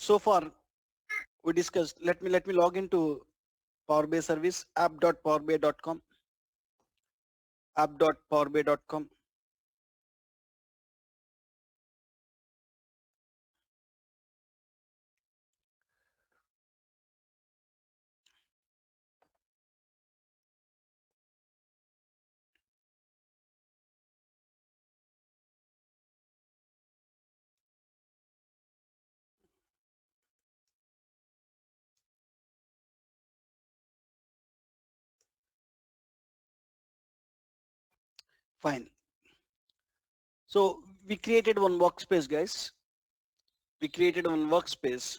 so far we discussed, let me log into Power BI service app.powerbia.com, app.powerbia.com. Fine. So we created one workspace, guys. We created one workspace,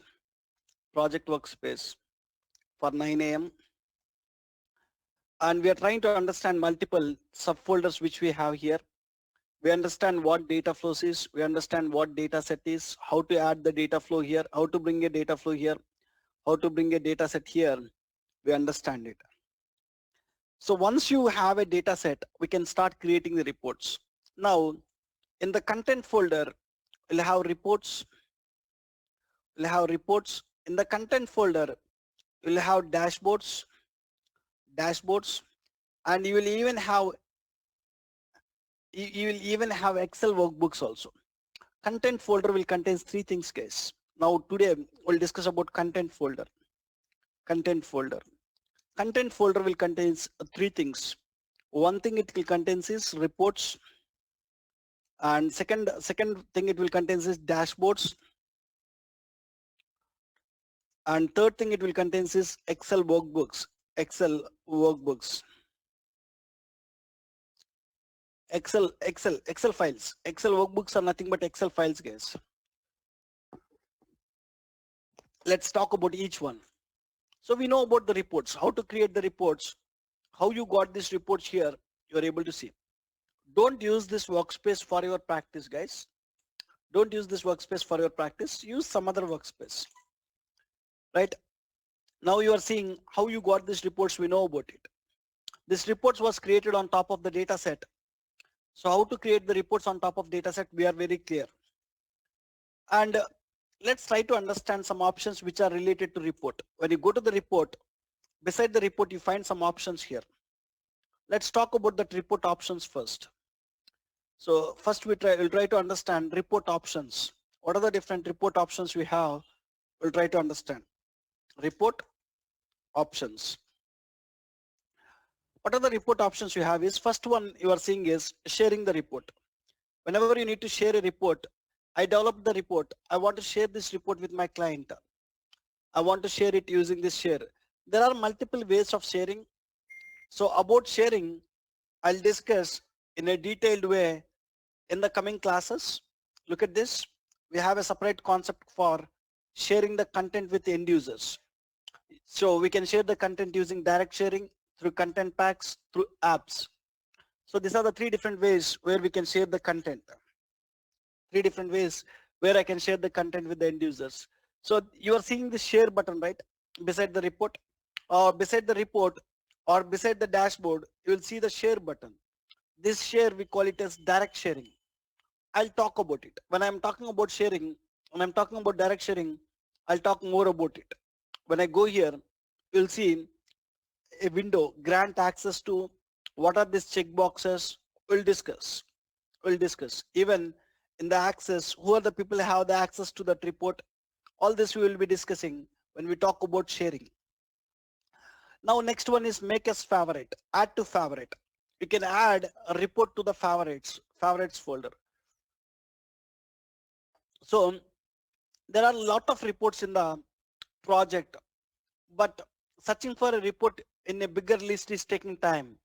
project workspace for 9 a.m. And we are trying to understand multiple subfolders which we have here. We understand what data flows is, we understand what data set is, how to add the data flow here, how to bring a data flow here, how to bring a data set here. We understand it. So once you have a data set, we can start creating the reports. Now, in the content folder, we'll have reports. We'll have reports. In the content folder, you'll have dashboards, and you will even have Excel workbooks also. Content folder will contain three things, guys. Now today we'll discuss about content folder. Content folder. Content folder will contain three things. One thing it will contain is reports, and second thing it will contain is dashboards, and third thing it will contain is Excel workbooks. Excel workbooks. Excel files. Excel workbooks are nothing but Excel files, guys. Let's talk about each one. So we know about the reports, how to create the reports, how you got these reports here, you are able to see. Don't use this workspace for your practice, guys. Don't use this workspace for your practice. Use some other workspace, right? Now you are seeing how you got these reports, we know about it. This reports was created on top of the data set. So how to create the reports on top of data set, we are very clear. And let's try to understand some options which are related to report. When you go to the report, beside the report, you find some options here. Let's talk about the report options first. So first we'll try to understand report options. What are the different report options we have? We'll try to understand. Report options. What are the report options you have is, first one you are seeing is sharing the report. Whenever you need to share a report, I developed the report. I want to share this report with my client. I want to share it using this share. There are multiple ways of sharing. So about sharing, I'll discuss in a detailed way in the coming classes. Look at this. We have a separate concept for sharing the content with end users. So we can share the content using direct sharing, through content packs, through apps. So these are the three different ways where we can share the content. Three different ways where I can share the content with the end users. So you are seeing the share button, right? Beside the report, or beside the report, or beside the dashboard, you will see the share button. This share, we call it as direct sharing. I'll talk about it. When I'm talking about sharing, when I'm talking about direct sharing, I'll talk more about it. When I go here, you'll see a window, grant access to, what are these check boxes? We'll discuss. We'll discuss. Even in the access, who are the people who have the access to that report? All this we will be discussing when we talk about sharing. Now next one is make as favorite, add to favorite. You can add a report to the favorites folder. So there are a lot of reports in the project, but searching for a report in a bigger list is taking time.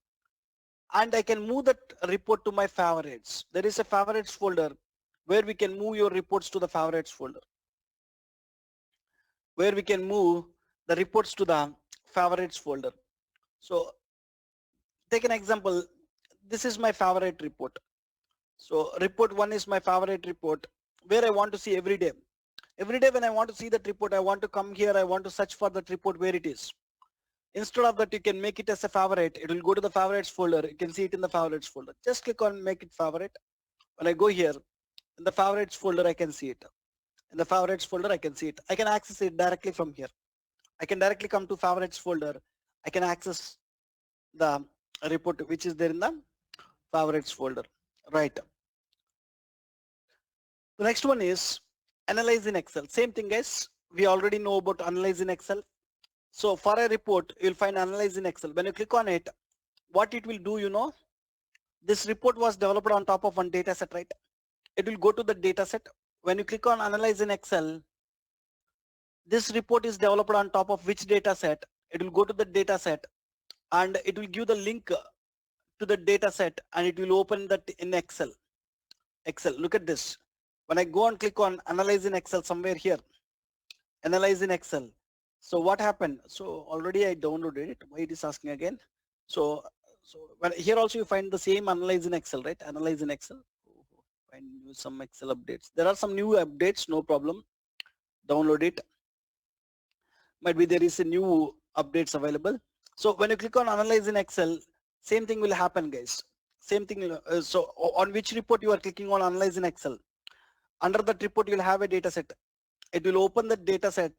And I can move that report to my favorites. There is a favorites folder where we can move your reports to the favorites folder. Where we can move the reports to the favorites folder. So take an example. This is my favorite report. So report one is my favorite report where I want to see every day. Every day when I want to see that report, I want to come here, I want to search for that report where it is. Instead of that, you can make it as a favorite. It will go to the favorites folder. You can see it in the favorites folder. Just click on make it favorite. When I go here, in the favorites folder, I can see it. In the favorites folder, I can see it. I can access it directly from here. I can directly come to favorites folder. I can access the report which is there in the favorites folder. Right. The next one is analyze in Excel. Same thing, guys. We already know about analyze in Excel. So for a report, you'll find analyze in Excel. When you click on it, what it will do, you know, this report was developed on top of one data set, right? It will go to the data set. When you click on analyze in Excel, this report is developed on top of which data set? It will go to the data set and it will give the link to the data set and it will open that in Excel. Look at this. When I go and click on analyze in Excel somewhere here, analyze in Excel. So what happened? So already I downloaded it. Why it is asking again? So when here also you find the same analyze in Excel, right? Analyze in Excel. Find some Excel updates. There are some new updates, no problem. Download it. Might be there is a new updates available. So when you click on analyze in Excel, same thing will happen, guys. Same thing. So on which report you are clicking on analyze in Excel? Under that report, you'll have a data set. It will open the data set.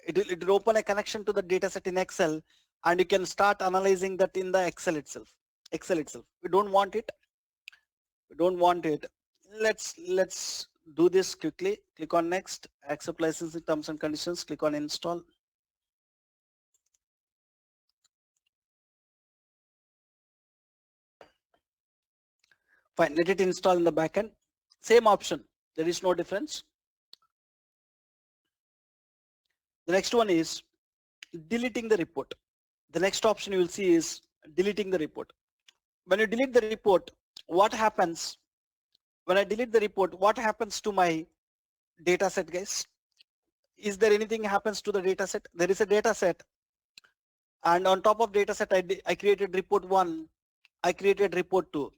It will open a connection to the data set in Excel, and you can start analyzing that in the Excel itself. We don't want it. Let's do this quickly. Click on next. Accept licensing terms and conditions. Click on install. Fine. Let it install in the backend. Same option. There is no difference. The next one is deleting the report. The next option you will see is deleting the report. When you delete the report, what happens? When I delete the report, what happens to my data set, guys? Is there anything happens to the data set? There is a data set, and on top of data set, I created report 1, I created report 2,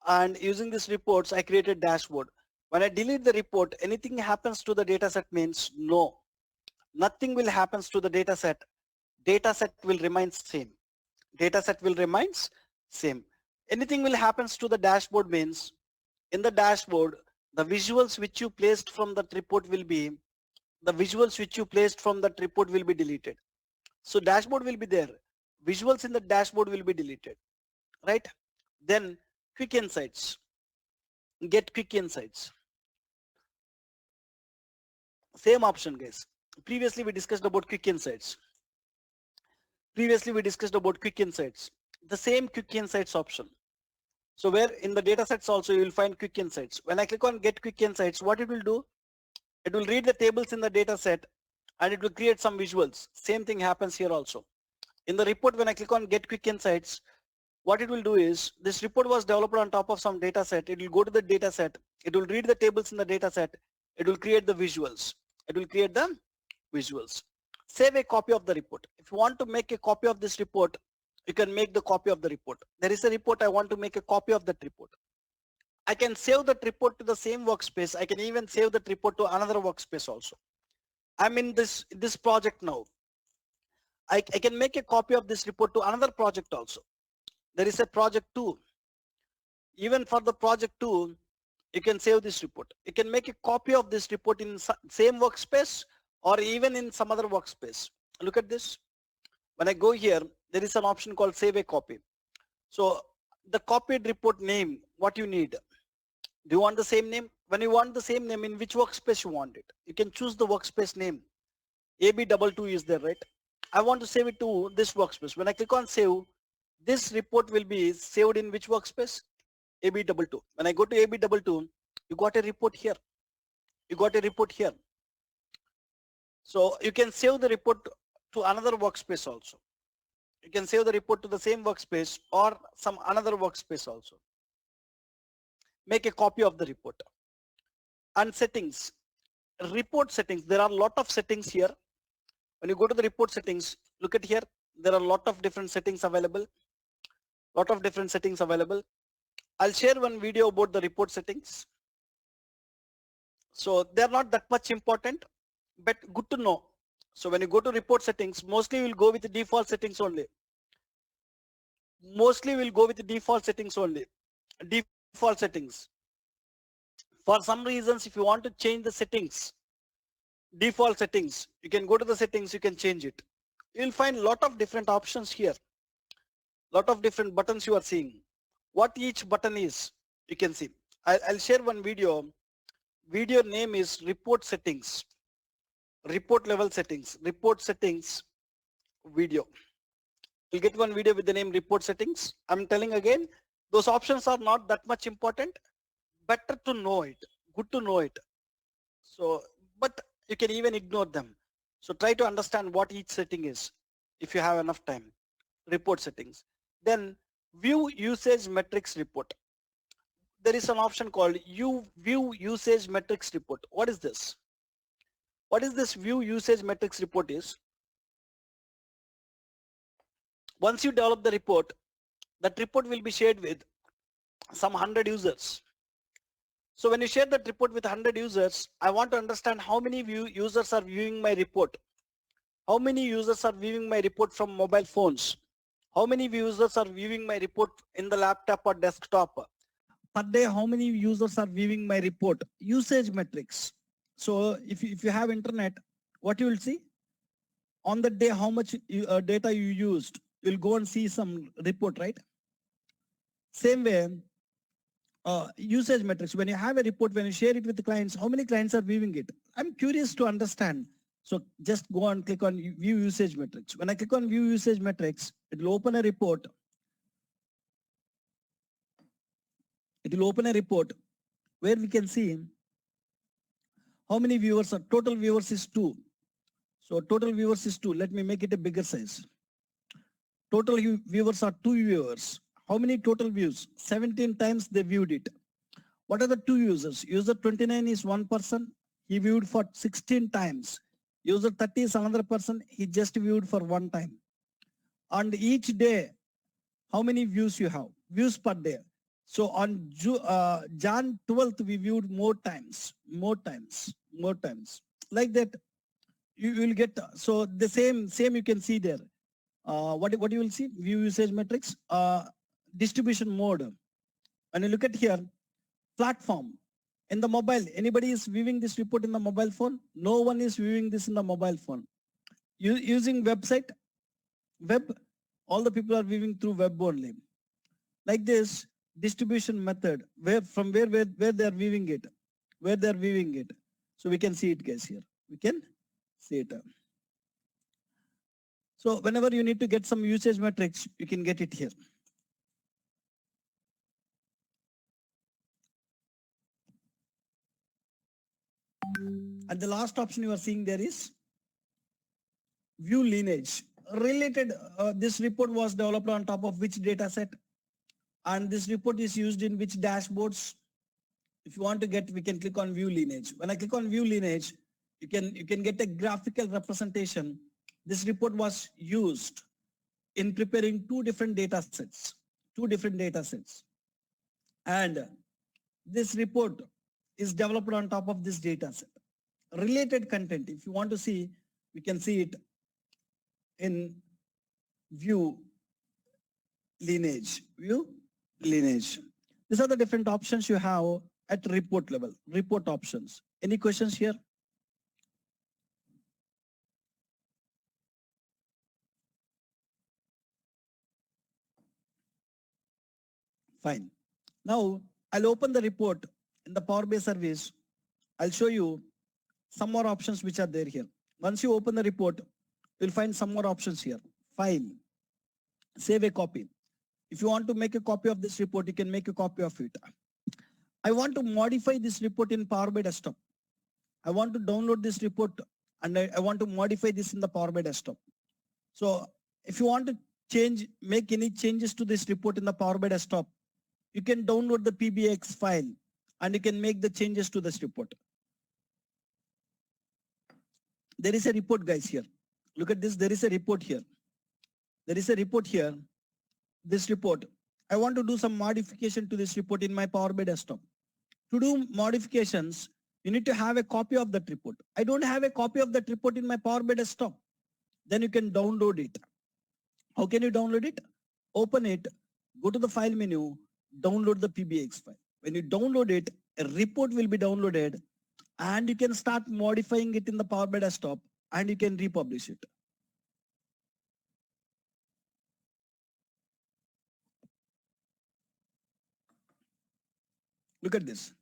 and using these reports, I created dashboard. When I delete the report, anything happens to the data set means no. Nothing will happens to the data set. Data set will remain same. Data set will remains same. Anything will happens to the dashboard means in the dashboard, the visuals which you placed from that report will be deleted. So dashboard will be there. Visuals in the dashboard will be deleted, right? Then quick insights. Get quick insights. Same option, guys. Previously we discussed about quick insights. The same quick insights option. So where in the data sets also you will find quick insights. When I click on get quick insights, what it will do? It will read the tables in the data set and it will create some visuals. Same thing happens here also. In the report, when I click on get quick insights, what it will do is this report was developed on top of some data set. It will go to the data set. It will read the tables in the data set. It will create the visuals. Save a copy of the report. If you want to make a copy of this report, you can make the copy of the report. There is a report, I want to make a copy of that report. I can save that report to the same workspace. I can even save that report to another workspace also. I'm in this project now. I can make a copy of this report to another project also. There is a project 2. Even for the project 2, you can save this report. You can make a copy of this report in same workspace or even in some other workspace. Look at this. When I go here, there is an option called save a copy. So the copied report name, what you need. Do you want the same name? When you want the same name, in which workspace you want it? You can choose the workspace name. AB22 is there, right? I want to save it to this workspace. When I click on save, this report will be saved in which workspace? AB22. When I go to AB22, you got a report here. So you can save the report to another workspace also. You can save the report to the same workspace or some another workspace also. Make a copy of the report. And settings. Report settings. There are a lot of settings here. When you go to the report settings, look at here. There are a lot of different settings available. I'll share one video about the report settings. So they're not that much important, but good to know. So when you go to report settings, mostly we'll go with the default settings only. Default settings. For some reasons, if you want to change the settings, default settings. You can go to the settings, you can change it. You'll find lot of different options here. Lot of different buttons you are seeing. What each button is, you can see. I'll share one video. Video name is report settings, report level settings, report settings video. You'll get one video with the name report settings. I'm telling again, those options are not that much important. Better to know it, good to know it. So, but you can even ignore them. So try to understand what each setting is if you have enough time. Report settings. Then view usage metrics report. There is an option called view usage metrics report. What is this? What is this view usage metrics report is? Once you develop the report, that report will be shared with some 100 users. So when you share that report with 100 users, I want to understand how many users are viewing my report. How many users are viewing my report from mobile phones? How many users are viewing my report in the laptop or desktop? Per day, how many users are viewing my report? Usage metrics. So if you have internet, what you will see? On the day, how much data you used, you'll go and see some report, right? Same way, usage metrics. When you have a report, when you share it with the clients, how many clients are viewing it? I'm curious to understand. So just go and click on view usage metrics. When I click on view usage metrics, it will open a report. It will open a report where we can see how many viewers are. Total viewers is 2. So total viewers is 2. Let me make it a bigger size. Total viewers are 2 viewers. How many total views? 17 times they viewed it. What are the 2 users? User 29 is one person. He viewed for 16 times. User 30 is another person. He just viewed for 1 time. And each day, how many views you have? Views per day. So on Jan 12th, we viewed more times. Like that, you will get, so the same you can see there. What you will see? View usage metrics, distribution mode. When you look at here, platform. In the mobile, anybody is viewing this report in the mobile phone? No one is viewing this in the mobile phone. Using website, web, all the people are viewing through web only. Like this, distribution method, where they are viewing it, So we can see it, guys, here. We can see it. So whenever you need to get some usage metrics, you can get it here. And the last option you are seeing there is view lineage. Related, this report was developed on top of which data set? And this report is used in which dashboards? If you want to get, we can click on view lineage. When I click on view lineage, you can get a graphical representation. This report was used in preparing 2 different data sets. And this report is developed on top of this data set. Related content, if you want to see, we can see it in view lineage. These are the different options you have at report level, report options. Any questions here? Fine. Now I'll open the report in the Power BI service. I'll show you some more options which are there here. Once you open the report, you'll find some more options here. File, save a copy. If you want to make a copy of this report, you can make a copy of it. I want to modify this report in Power BI Desktop. I want to download this report and I want to modify this in the Power BI Desktop. So if you want to make any changes to this report in the Power BI Desktop, you can download the PBX file and you can make the changes to this report. There is a report, guys, here. Look at this. There is a report here. This report. I want to do some modification to this report in my Power BI Desktop. To do modifications, you need to have a copy of that report. I don't have a copy of that report in my Power BI Desktop. Then you can download it. How can you download it? Open it, go to the file menu, download the PBX file. When you download it, a report will be downloaded and you can start modifying it in the Power BI desktop and you can republish it. Look at this.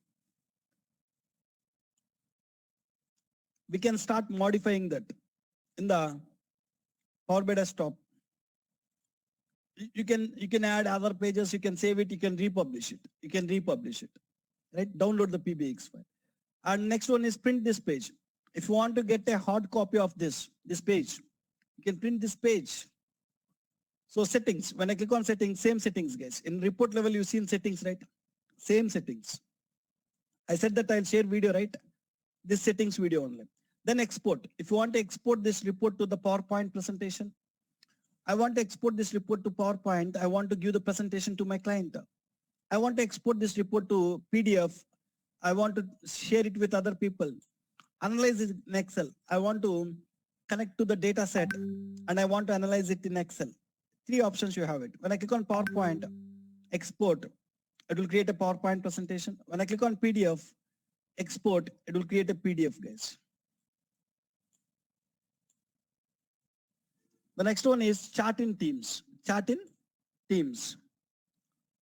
We can start modifying that in the Power BI desktop. You can add other pages, you can save it, you can republish it. You can republish it, right? Download the PBX file. And next one is print this page. If you want to get a hard copy of this page, you can print this page. So settings, when I click on settings, same settings, guys. In report level, you've seen settings, right? Same settings. I said that I'll share video, right? This settings video only. Then export. If you want to export this report to the PowerPoint presentation, I want to export this report to PowerPoint. I want to give the presentation to my client. I want to export this report to PDF. I want to share it with other people. Analyze it in Excel. I want to connect to the data set and I want to analyze it in Excel. 3 options you have it. When I click on PowerPoint, export, it will create a PowerPoint presentation. When I click on PDF, export, it will create a PDF, guys. The next one is chart in Teams. Chart in Teams.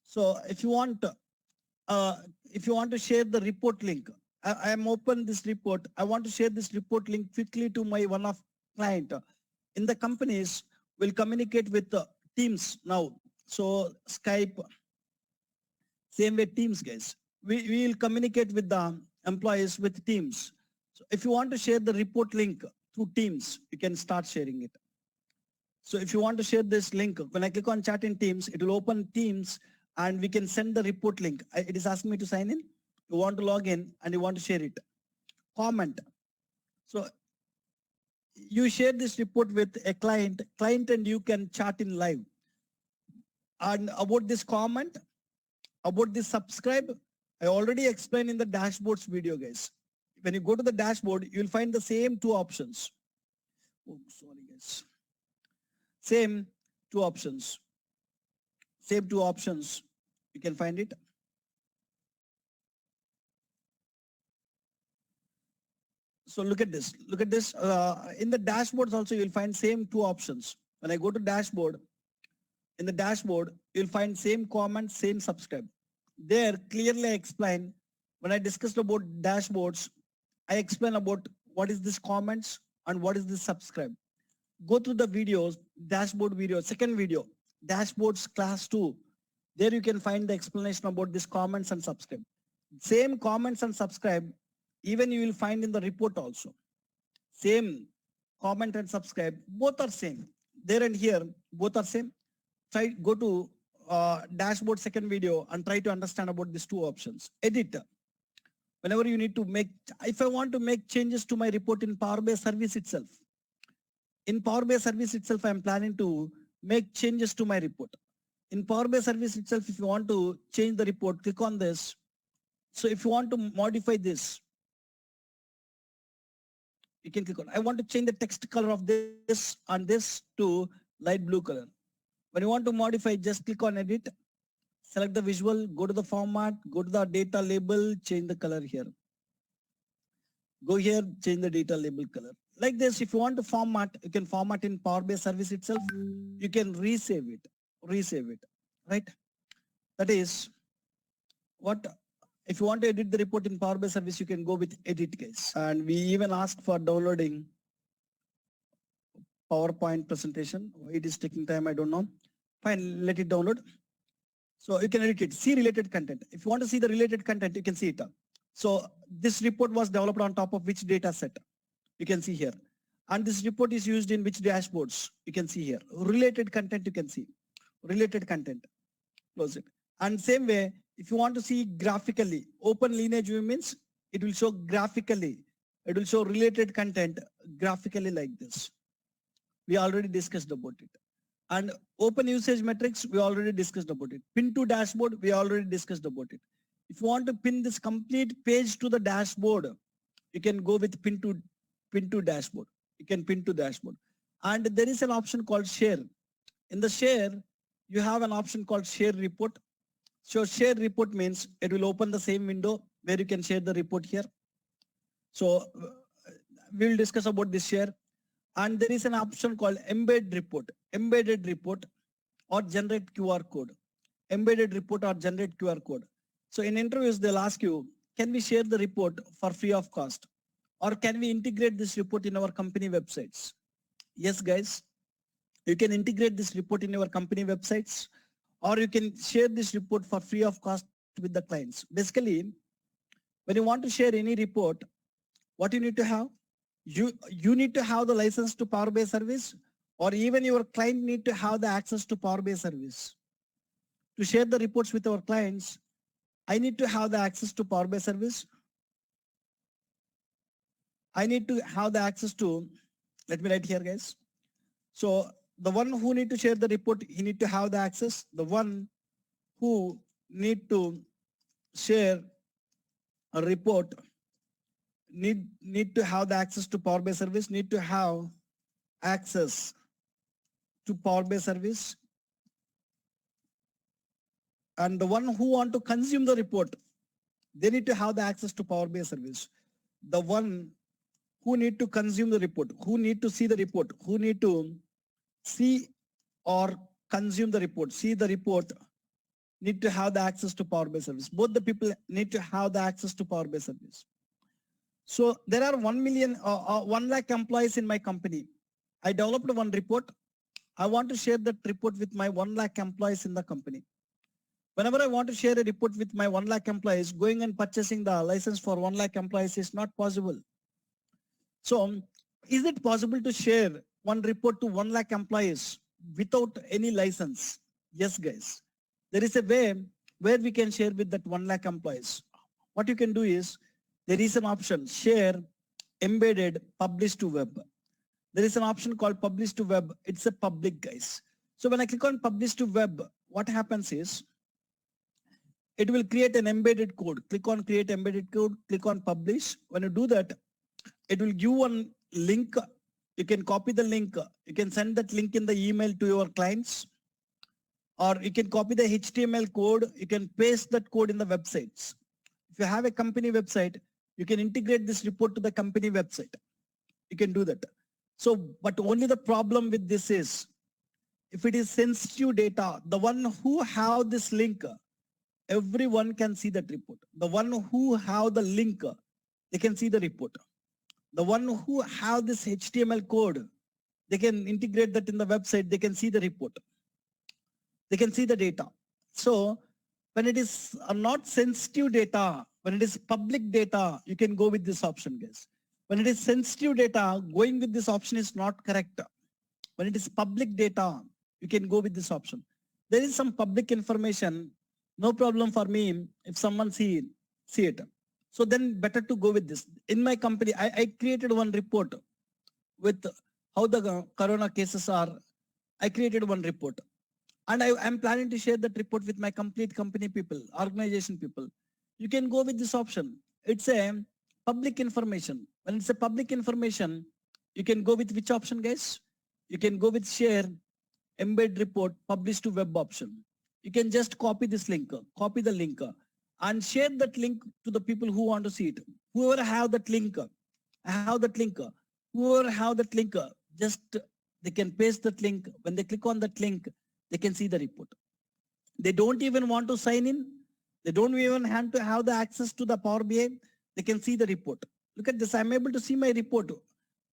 So if you want to share the report link, I am open this report. I want to share this report link quickly to my one of client. In the companies, will communicate with Teams now. So Skype, same way Teams, guys. We will communicate with the employees with Teams. So if you want to share the report link through Teams, you can start sharing it. So if you want to share this link, when I click on chat in Teams, it will open Teams and we can send the report link. It is asking me to sign in. You want to log in and you want to share it. Comment. So you share this report with a client and you can chat in live. And about this comment, about this subscribe, I already explained in the dashboards video, guys. When you go to the dashboard, you'll find the same 2 options. Oh, sorry, guys. Same 2 options. Same 2 options. You can find it. So look at this. Look at this. In the dashboards also, you'll find same 2 options. When I go to dashboard, in the dashboard, you'll find same comment, same subscribe. There clearly I explain. When I discussed about dashboards, I explain about what is this comments and what is this subscribe. Go through the videos, dashboard video, second video, dashboards class 2. There you can find the explanation about this comments and subscribe. Same comments and subscribe, even you will find in the report also. Same comment and subscribe, both are same. There and here, both are same. Go to dashboard second video and try to understand about these 2 options. Edit. Whenever you need to make, if I want to make changes to my report in Power BI service itself, in Power BI service itself, I am planning to make changes to my report. In Power BI service itself, if you want to change the report, click on this. So if you want to modify this, you can click on, I want to change the text color of this and this to light blue color. When you want to modify, just click on edit, select the visual, go to the format, go to the data label, change the color here. Go here, change the data label color. Like this, if you want to format, you can format in Power BI service itself. You can resave it, right? That is what, if you want to edit the report in Power BI service, you can go with edit, guys. And we even asked for downloading PowerPoint presentation. It is taking time, I don't know. Fine, let it download. So you can edit it, see related content. If you want to see the related content, you can see it. So this report was developed on top of which data set? You can see here. And this report is used in which dashboards? You can see here. Related content, you can see. Related content. Close it. And same way, if you want to see graphically, open lineage view means it will show graphically. It will show related content graphically like this. We already discussed about it. And open usage metrics, we already discussed about it. Pin to dashboard, we already discussed about it. If you want to pin this complete page to the dashboard, you can go with pin to dashboard. You can pin to dashboard. And there is an option called share. In the share, you have an option called share report. So share report means it will open the same window where you can share the report here. So we will discuss about this here. And there is an option called embedded report or generate QR code, embedded report or generate QR code. So in interviews, they'll ask you, can we share the report for free of cost? Or can we integrate this report in our company websites? Yes, guys, you can integrate this report in your company websites, or you can share this report for free of cost with the clients. Basically, when you want to share any report, what you need to have? You need to have the license to Power BI service, or even your client need to have the access to Power BI service. To share the reports with our clients, I need to have the access to Power BI service. I need to have the access to, let me write here, guys. So the one who need to share the report, he need to have the access. The one who need to share a report need to have the access to Power BI service, need to have access to Power BI service. And the one who want to consume the report, they need to have the access to Power BI service. The one who need to consume the report, who need to see the report, who need to see or consume the report, see the report, need to have the access to Power BI service. Both the people need to have the access to Power BI service. So there are 1 lakh employees in my company. I developed one report. I want to share that report with my 1 lakh employees in the company. Whenever I want to share a report with my 1 lakh employees, going and purchasing the license for 1 lakh employees is not possible. So is it possible to share one report to 1 lakh employees without any license? Yes, guys. There is a way where we can share with that 1 lakh employees. What you can do is, there is an option, share, embedded, publish to web. There is an option called publish to web. It's a public, guys. So when I click on publish to web, what happens is, it will create an embedded code. Click on create embedded code, click on publish. When you do that, it will give one link. You can copy the link. You can send that link in the email to your clients, or you can copy the HTML code. You can paste that code in the websites. If you have a company website, you can integrate this report to the company website. You can do that. So, but only the problem with this is, if it is sensitive data, the one who have this link, everyone can see that report. The one who have the link, they can see the report. The one who have this HTML code, they can integrate that in the website. They can see the report. They can see the data. So when it is not sensitive data, when it is public data, you can go with this option, guys. When it is sensitive data, going with this option is not correct. When it is public data, you can go with this option. There is some public information, no problem for me if someone see it. So then better to go with this. In my company, I created one report with how the corona cases are. I created one report. And I'm planning to share that report with my complete company people, organization people. You can go with this option. It's a public information. When it's a public information, you can go with which option, guys? You can go with share, embed report, publish to web option. You can just copy this link, copy the link, and share that link to the people who want to see it. Whoever have that link, whoever have that link, just they can paste that link. When they click on that link, they can see the report. They don't even want to sign in. They don't even have to have the access to the Power BI. They can see the report. Look at this. I'm able to see my report.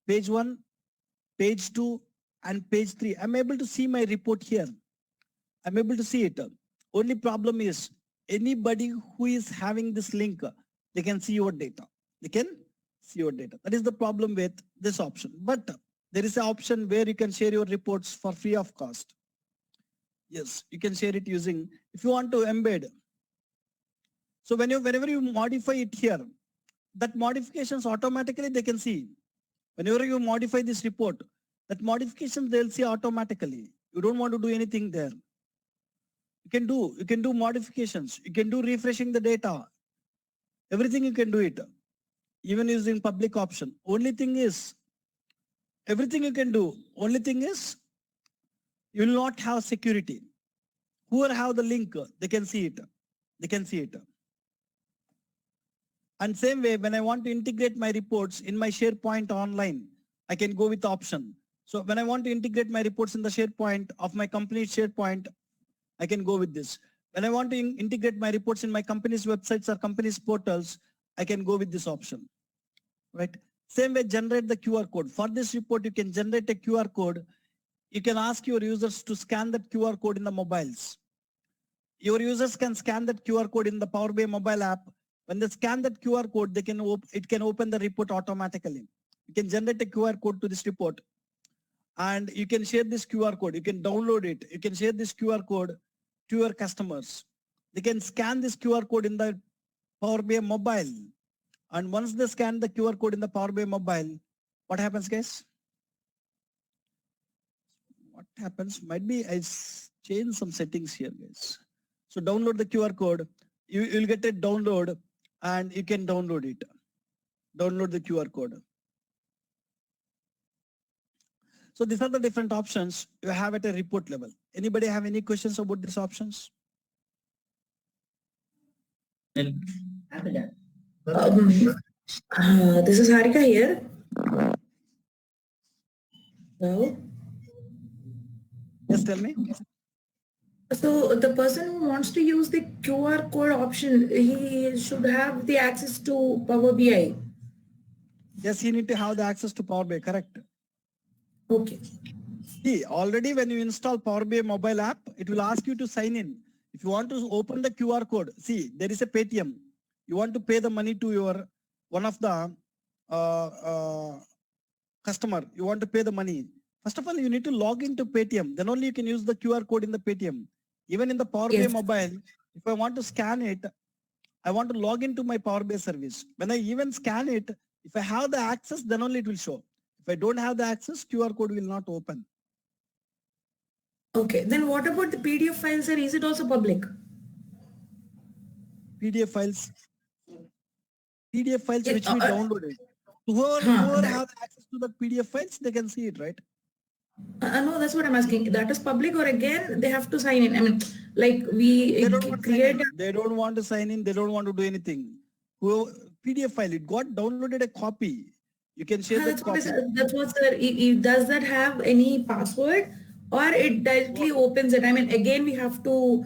Page 1, page 2, and page 3. I'm able to see my report here. I'm able to see it. Only problem is, anybody who is having this link, they can see your data. They can see your data. That is the problem with this option. But there is an option where you can share your reports for free of cost. Yes, you can share it using, if you want to embed. So whenever you modify it here, that modifications automatically they can see. Whenever you modify this report, that modifications they'll see automatically. You don't want to do anything there. You can do modifications. You can do refreshing the data. Everything you can do it, even using public option. Only thing is, everything you can do. Only thing is, you will not have security. Whoever have the link, they can see it. They can see it. And same way, when I want to integrate my reports in my SharePoint online, I can go with the option. So when I want to integrate my reports in the SharePoint of my company's SharePoint, I can go with this. When I want to integrate my reports in my company's websites or company's portals, I can go with this option, right? Same way, generate the QR code. For this report, you can generate a QR code. You can ask your users to scan that QR code in the mobiles. Your users can scan that QR code in the Power BI mobile app. When they scan that QR code, it can open the report automatically. You can generate a QR code to this report, and you can share this QR code. You can download it. You can share this QR code to your customers. They can scan this QR code in the Power BI mobile. And once they scan the QR code in the Power BI mobile, what happens, guys? What happens? Might be I change some settings here, guys. So download the QR code. You'll get a download, and you can download it. Download the QR code. So these are the different options you have at a report level. Anybody have any questions about these options? This is Harika here. Hello? Yes, tell me. So the person who wants to use the QR code option, he should have the access to Power BI. Yes, you need to have the access to Power BI, correct? Okay. See, already when you install Power BI mobile app, it will ask you to sign in. If you want to open the QR code, see, there is a Paytm. You want to pay the money to your one of the customer. You want to pay the money. First of all, you need to log into Paytm. Then only you can use the QR code in the Paytm. Even in the Power BI mobile, if I want to scan it, I want to log into my Power BI service. When I even scan it, if I have the access, then only it will show. If I don't have the access, QR code will not open. Okay, then what about the PDF files, sir? Is it also public? PDF files which we downloaded. Whoever has access to the PDF files, they can see it, right? No, that's what I'm asking. That is public, or again they have to sign in? I mean, like we create. They don't want to sign in. They don't want to do anything. Whoever PDF file, it got downloaded a copy. You can share that copy. That's what, sir. Does that have any password, or it directly opens it? I mean, again we have to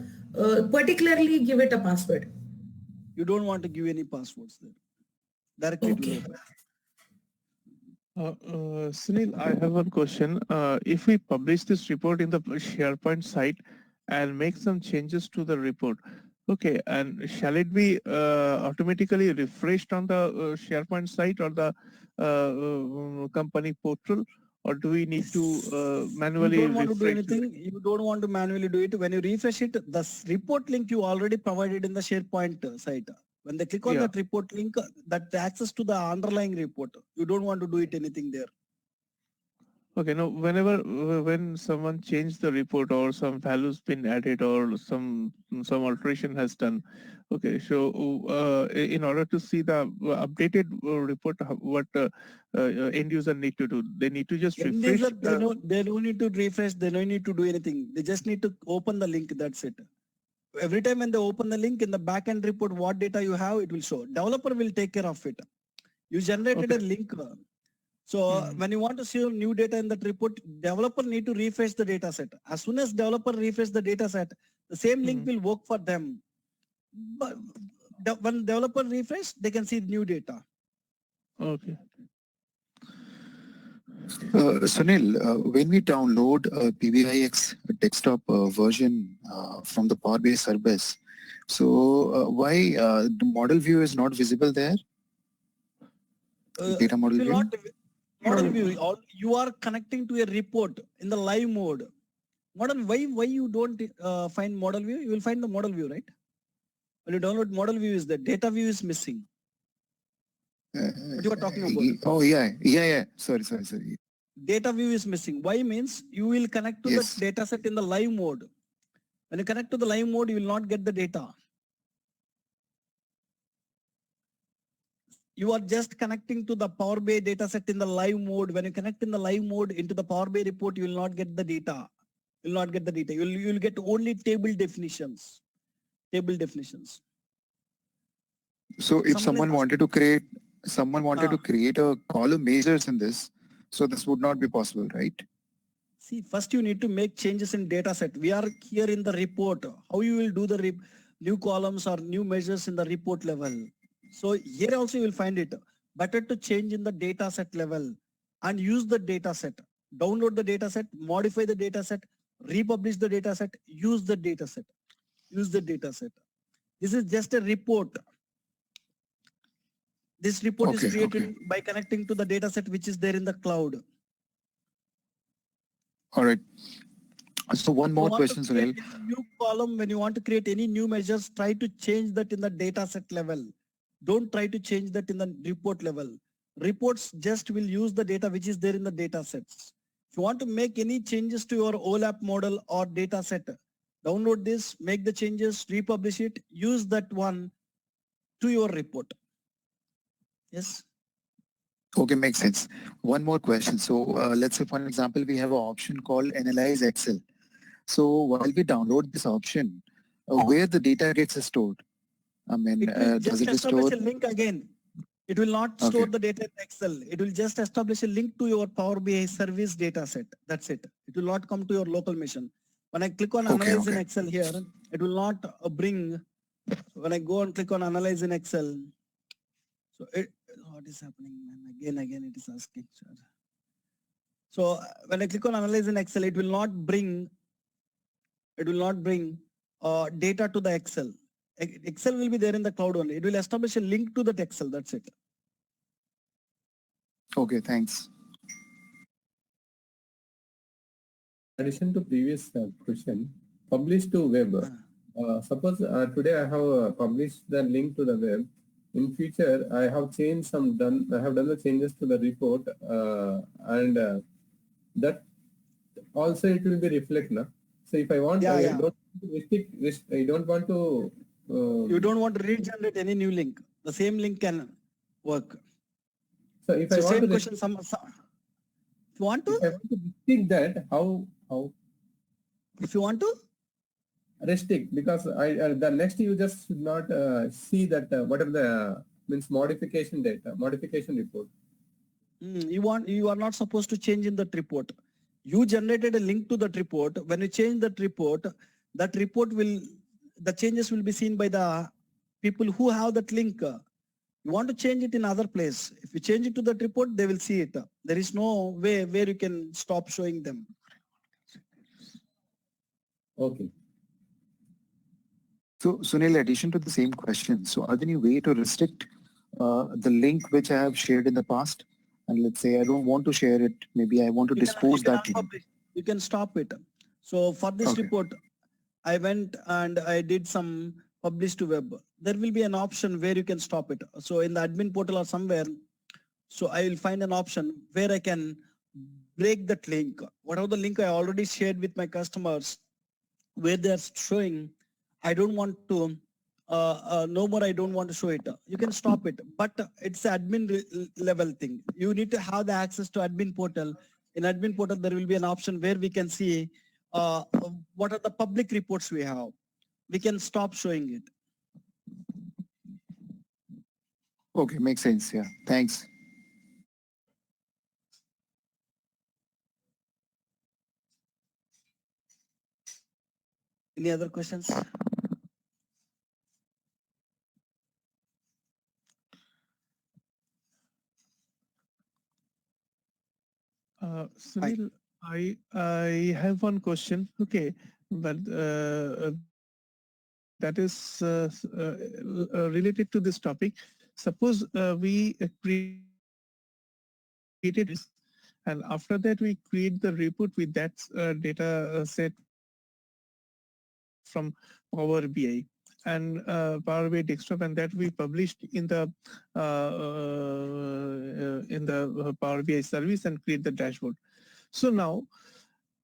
particularly give it a password. You don't want to give any passwords there. Directly to open. Sunil, I have one question. If we publish this report in the SharePoint site and make some changes to the report, okay, and shall it be automatically refreshed on the SharePoint site or the company portal, or do we need to manually You don't want refresh? to do anything. You don't want to manually do it. When you refresh it, the report link you already provided in the SharePoint site. When they click on that report link, that access to the underlying report, you don't want to do it anything there. Okay, now when someone changed the report or some values been added or some alteration has done, okay, so in order to see the updated report, what end user need to do? They need to just refresh. They don't need to refresh. They don't need to do anything. They just need to open the link. That's it. Every time when they open the link in the backend report, what data you have, it will show. Developer will take care of it. You generated a link. So when you want to see new data in that report, developer need to refresh the data set. As soon as developer refresh the data set, the same link will work for them. But when developer refresh, they can see new data. Okay. Sunil, when we download a PBIX desktop version from the Power BI service, so why the model view is not visible there? Data model view? Model view, you are connecting to a report in the live mode. Why you don't find model view? You will find the model view, right? When you download model view, is the data view is missing. What you are talking about? Oh yeah. Sorry. Data view is missing. Why means you will connect to the data set in the live mode. When you connect to the live mode, you will not get the data. You are just connecting to the Power BI data set in the live mode. When you connect in the live mode into the Power BI report, you will not get the data. You will not get the data. You will get only table definitions. So if Someone is someone wanted to create a column measures in this, so this would not be possible, right? See, first you need to make changes in data set. We are here in the report. How you will do the new columns or new measures in the report level. So here also you will find it. Better to change in the data set level and use the data set. Download the data set, modify the data set, republish the data set, use the data set. Use the data set. This is just a report. This report is created by connecting to the data set which is there in the cloud. All right. So one more question, Sunil. New column, when you want to create any new measures, try to change that in the data set level. Don't try to change that in the report level. Reports just will use the data which is there in the data sets. If you want to make any changes to your OLAP model or data set, download this, make the changes, republish it, use that one to your report. Yes. Okay, makes sense. One more question. So let's say, for example, we have an option called Analyze Excel. So while we download this option, where the data gets stored? I mean, does it establish store? a link again. It will not store the data in Excel. It will just establish a link to your Power BI service data set. That's it. It will not come to your local machine. When I click on Analyze in Excel here, it will not bring. When I go and click on Analyze in Excel, so what is happening? Again, it is asking. So when I click on Analyze in Excel, it will not bring. It will not bring data to the Excel. Excel will be there in the cloud only. It will establish a link to that Excel. That's it. Okay, thanks. In addition to previous question, publish to web. Suppose today I have published the link to the web. In future, I have changed I have done the changes to the report, and that also it will be reflect now. So if I want, I don't want to. You don't want to regenerate any new link. The same link can work. So if I want same to question, if you want to? If I want to restrict that, how? If you want to? Restrict, because the next you just should not see that what are the means modification data, modification report. You are not supposed to change in that report. You generated a link to that report. When you change that report the changes will be seen by the people who have that link. You want to change it in other place. If you change it to that report, they will see it. There is no way where you can stop showing them. Okay. So Sunil, in addition to the same question, so are there any way to restrict the link which I have shared in the past? And let's say I don't want to share it. Maybe I want to dispose that link. You can stop it. So for this report, I went and I did some publish to web. There will be an option where you can stop it. So in the admin portal or somewhere, so I will find an option where I can break that link. Whatever the link I already shared with my customers, where they are showing, I don't want to, no more, I don't want to show it. You can stop it, but it's an admin level thing. You need to have the access to admin portal. In admin portal, there will be an option where we can see what are the public reports we have. We can stop showing it. Okay, makes sense. Yeah, thanks. Any other questions? Sunil, I have one question. Okay, but that is related to this topic. Suppose we created this, and after that we create the report with that data set from Power BI and Power BI desktop, and that we published in the Power BI service and create the dashboard. So now,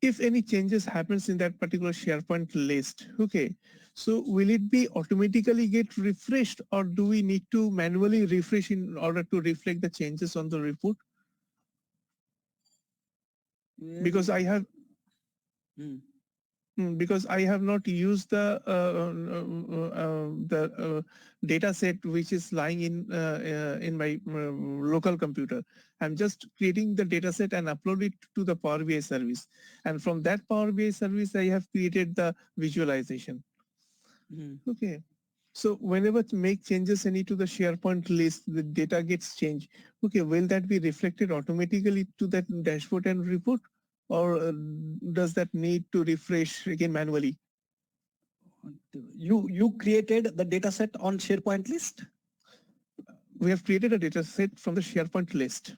if any changes happens in that particular SharePoint list, okay, so will it be automatically get refreshed, or do we need to manually refresh in order to reflect the changes on the report? Because I have because I have not used the data set which is lying in my local computer. I'm just creating the data set and upload it to the Power BI service. And from that Power BI service, I have created the visualization. Okay. So whenever to make changes any to the SharePoint list, the data gets changed. Okay, will that be reflected automatically to that dashboard and report? Or does that need to refresh again manually? You created the data set on SharePoint list? We have created a data set from the SharePoint list.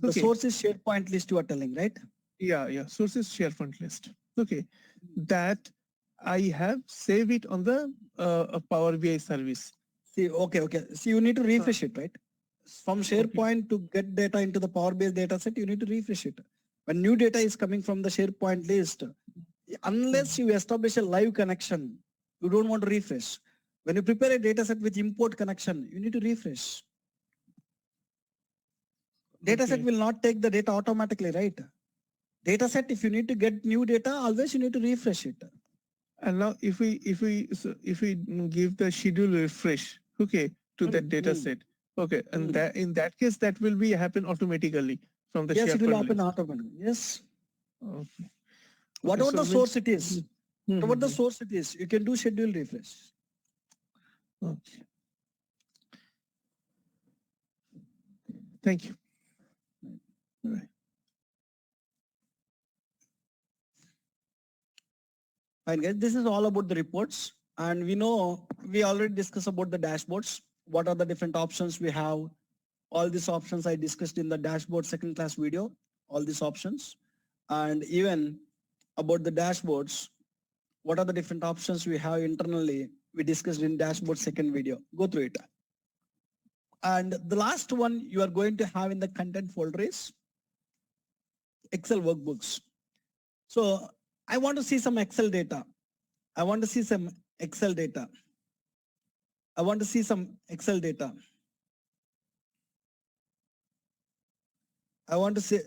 The Okay. source is SharePoint list you are telling, right? Yeah. Source is SharePoint list. Okay. That I have saved it on the Power BI service. See, okay. See, you need to refresh it, right? From SharePoint to get data into the Power BI data set, you need to refresh it. When new data is coming from the SharePoint list, unless you establish a live connection, you don't want to refresh. When you prepare a data set with import connection, you need to refresh. Data set will not take the data automatically, right? Data set, if you need to get new data, always you need to refresh it. And now if we give the schedule refresh, okay, to that data set, okay, and that in that case that will be happen automatically from the yes, SharePoint it will happen list. automatically. Yes. Okay. Whatever so the source it is, whatever the Mhm. source it is, you can do schedule refresh. Okay. Thank you. Right. Fine, guys. This is all about the reports, and we know we already discussed about the dashboards. What are the different options we have? All these options I discussed in the dashboard second class video. All these options, and even about the dashboards. What are the different options we have internally? We discussed in dashboard second video. Go through it. And the last one you are going to have in the content folder is Excel workbooks. So I want to see some Excel data. I want to see some Excel data. I want to see some Excel data. I want to see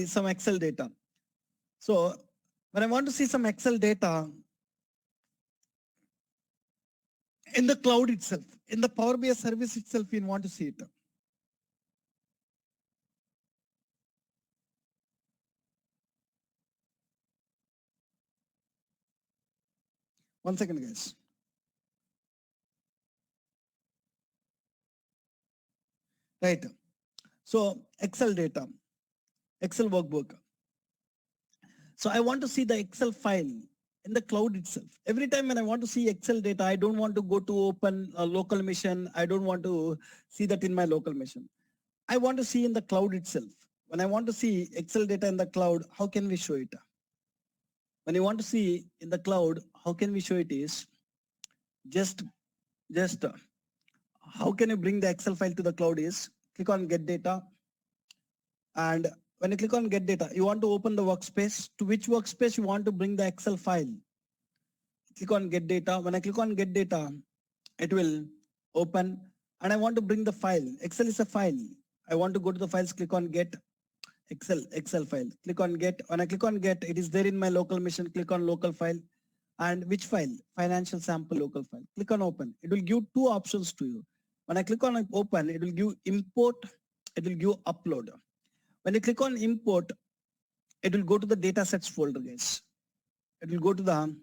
some Excel data. So when I want to see some Excel data in the cloud itself, in the Power BI service itself, we want to see it. One second, guys. Right. So Excel data, Excel workbook. So I want to see the Excel file in the cloud itself. Every time when I want to see Excel data, I don't want to go to open a local machine. I don't want to see that in my local machine. I want to see in the cloud itself. When I want to see Excel data in the cloud, how can we show it? When you want to see in the cloud, how can we show it is just how can you bring the Excel file to the cloud is click on get data. And when you click on get data, you want to open the workspace. To which workspace you want to bring the Excel file? Click on get data. When I click on get data, it will open and I want to bring the file. Excel is a file. I want to go to the files, click on get Excel file. Click on get. When I click on get, it is there in my local machine. Click on local file. And which file? Financial sample local file. Click on open. It will give two options to you. When I click on open, it will give import. It will give upload. When you click on import, it will go to the datasets folder, guys. It will go to the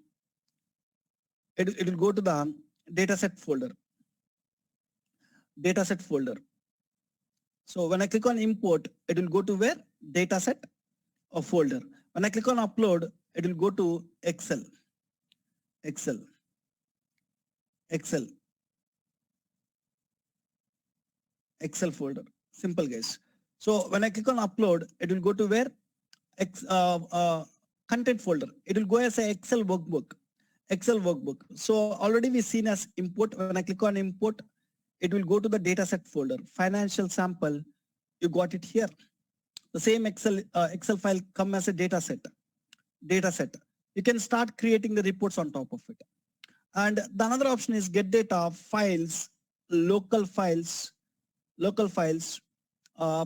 dataset folder. Dataset folder. So when I click on import, it will go to where? Dataset or folder. When I click on upload, it will go to Excel. Excel folder. Simple, guys. So when I click on upload, it will go to where? Content folder. It will go as an Excel workbook. So already we seen as import. When I click on import, it will go to the dataset folder. Financial sample, you got it here. The same Excel file come as a dataset. You can start creating the reports on top of it. And the another option is get data, files, local files,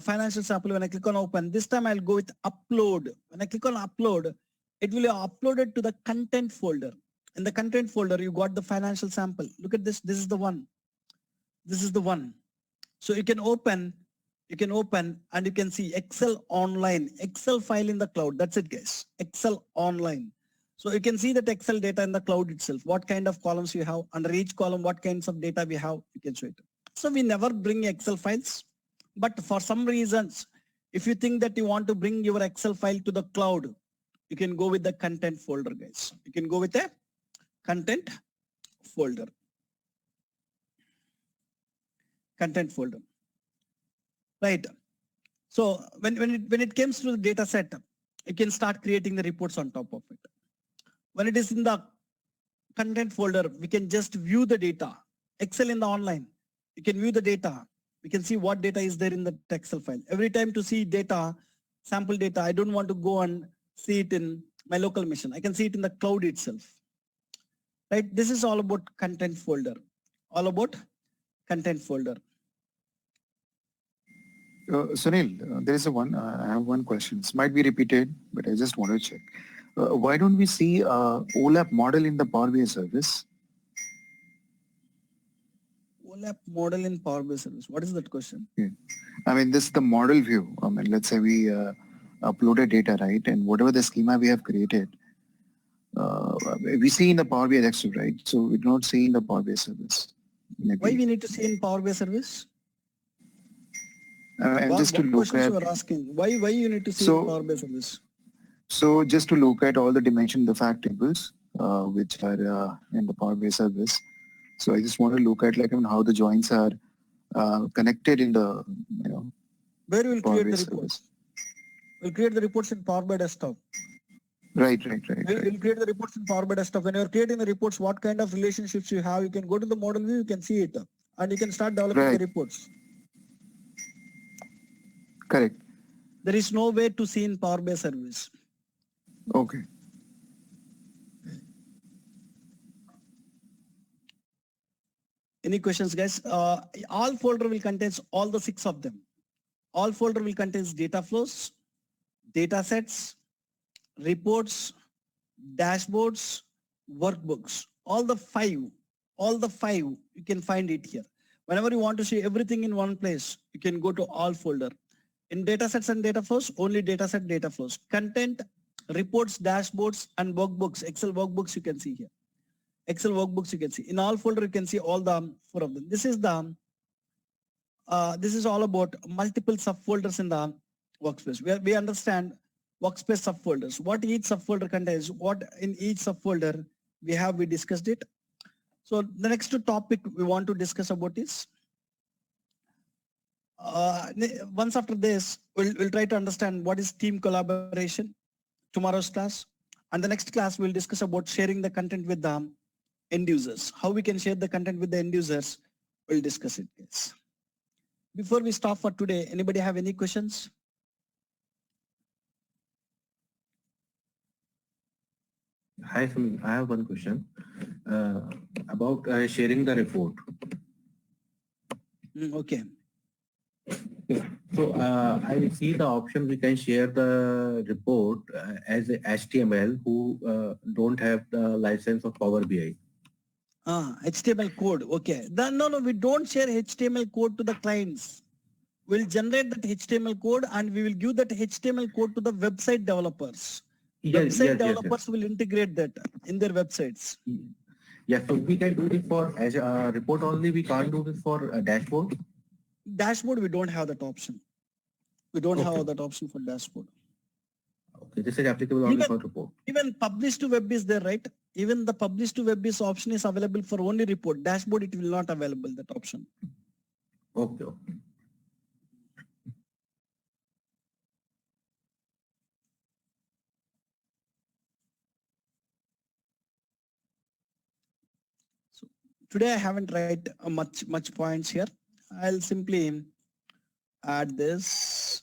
financial sample. When I click on open, this time I'll go with upload. When I click on upload, it will be uploaded to the content folder. In the content folder, you got the financial sample. Look at this. This is the one. This is the one. So you can open and you can see Excel online, Excel file in the cloud. That's it, guys. Excel online. So you can see that Excel data in the cloud itself, what kind of columns you have, under each column, what kinds of data we have, you can show it. So we never bring Excel files, but for some reasons, if you think that you want to bring your Excel file to the cloud, you can go with the content folder, guys. You can go with a content folder. Content folder. Right. So when it comes to the data set, you can start creating the reports on top of it. When it is in the content folder, we can just view the data. Excel in the online, you can view the data. We can see what data is there in the Excel file. Every time to see data, sample data, I don't want to go and see it in my local machine. I can see it in the cloud itself. Right? This is all about content folder. All about content folder. Sunil, there is I have one question. This might be repeated, but I just want to check. Why don't we see OLAP model in the Power BI service? OLAP model in Power BI service. What is that question? Yeah. I mean, this is the model view. I mean, let's say we uploaded data, right? And whatever the schema we have created, we see in the Power BI desktop, right? So we do not see in the Power BI service. Maybe. Why we need to see in Power BI service? And just to look at. You are asking? Why you need to see in Power BI service? So just to look at all the dimension, the fact tables, which are in the Power BI service. So I just want to look at how the joins are connected in the, where we'll create the reports. We'll create the reports in Power BI desktop. Right. We'll create the reports in Power BI desktop. When you're creating the reports, what kind of relationships you have, you can go to the model view, you can see it, and you can start developing the reports. Correct. There is no way to see in Power BI service. Okay. Any questions, guys? All folder will contain all the 6 of them. All folder will contain data flows, data sets, reports, dashboards, workbooks. All the five, you can find it here. Whenever you want to see everything in one place, you can go to all folder. In data sets and data flows, only data set, data flows. Content, reports, dashboards, and workbooks, Excel workbooks you can see here. Excel workbooks you can see. In all folder you can see all the 4 of them. This is all about multiple subfolders in the workspace. We understand workspace subfolders. What each subfolder contains, what in each subfolder we discussed it. So the next topic we want to discuss about is once after this, we'll try to understand what is team collaboration, tomorrow's class. And the next class we'll discuss about sharing the content with the end users. How we can share the content with the end users, we'll discuss it, guys. Before we stop for today, anybody have any questions? Hi, Sunil. I have one question about sharing the report. Okay. So I see the option we can share the report as a HTML who don't have the license of Power BI. HTML code. Okay. No, we don't share HTML code to the clients. We'll generate that HTML code and we will give that HTML code to the website developers. Website developers will integrate that in their websites. Yeah, so we can do this for as a report only. We can't do this for a dashboard. Dashboard, we don't have that option. We don't have that option for dashboard. Okay, this is applicable only for report. Even publish to web is there, right? Even the publish to web is option is available for only report. Dashboard, it will not available, that option. Okay. So today I haven't write much points here. I'll simply add this.